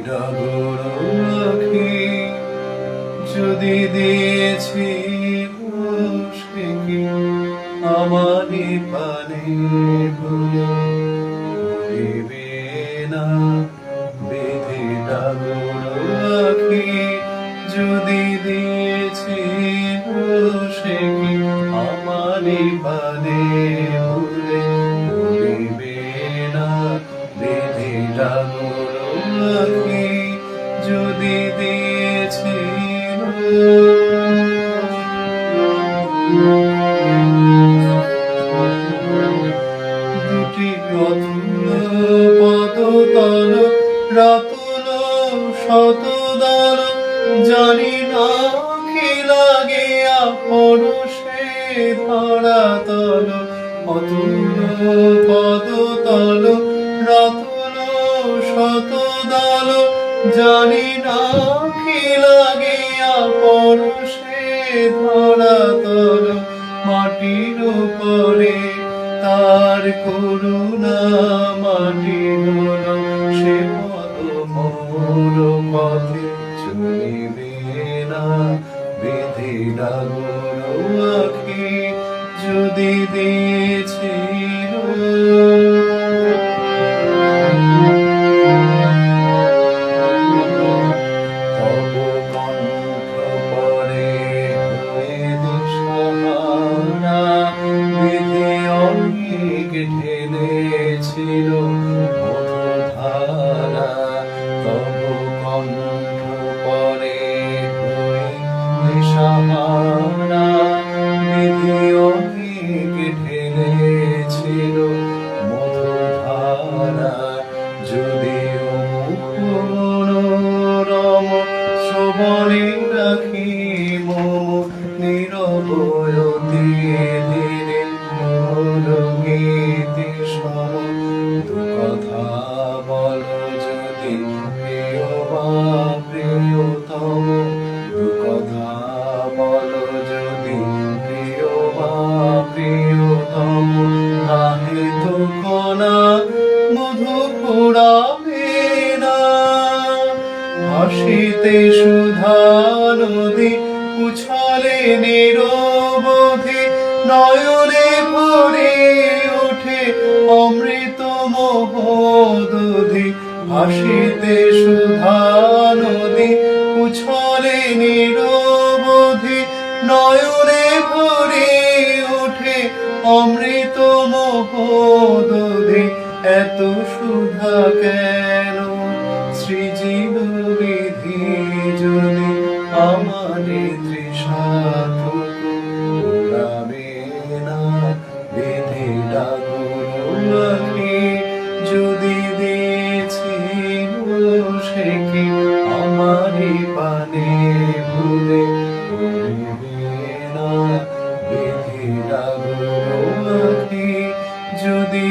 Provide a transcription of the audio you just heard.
ডাগর আঁখি যদি দিয়েছি সে কি আমারই পানে ভুলে ভুলিবে না বেঁধে ডাগর আঁখি যদি দিয়েছি সে কি আমারই পানে ভুলে ভুলিবে না বেঁধে ডাগর আঁখি যদি দিয়েছি দুটি অতুল পদতল রাতুল শতদল জানি না কি লাগিয়া পরশে ধরাতল অতুল পদতল রাতুল শতদল জানি না কি লাগিয়া পরশে ধরাতল মাটির উপরে তার করুণা মাটি হল সে পদ মোর পথে চলিবে না বেঁধে ডাগর আঁখি যদি দিয়েছিল তব কণ্ঠ পরে হয়ে দিশাহারা বিধি অনেক ঢেলেছিল মধুধারা তব কণ্ঠ পরে হয়ে দিশাহারা বিধি অনেক ঢেলেছিল মধুধারা যদিও মুখ মনোরম শ্রবণে রাখি মম নিরবয়তি ধীরে গীতি সম দু কথা বল যদি প্রিয় বা প্রিয়তম দু কথা বল যদি প্রিয় বা প্রিয়তম নাহি তো কণা মধু পুরাবে না হাসিতে সুধা নদী উছলে নিরবধি নয়নে ভরে ওঠে অমৃত মহোদধি হাসিতে সুধা নদী উছলে নিরবধি নয়নে ভরে ওঠে অমৃত মহোদধি এত সুধা কেন সৃজিল বিধি যদি আমারে তৃষা ফুরাবে না বেঁধে ডাগর আঁখি যদি দিয়েছিল সে কি আমারই পানে ভুলে ভুলিবে না বেঁধে ডাগর আঁখি যদি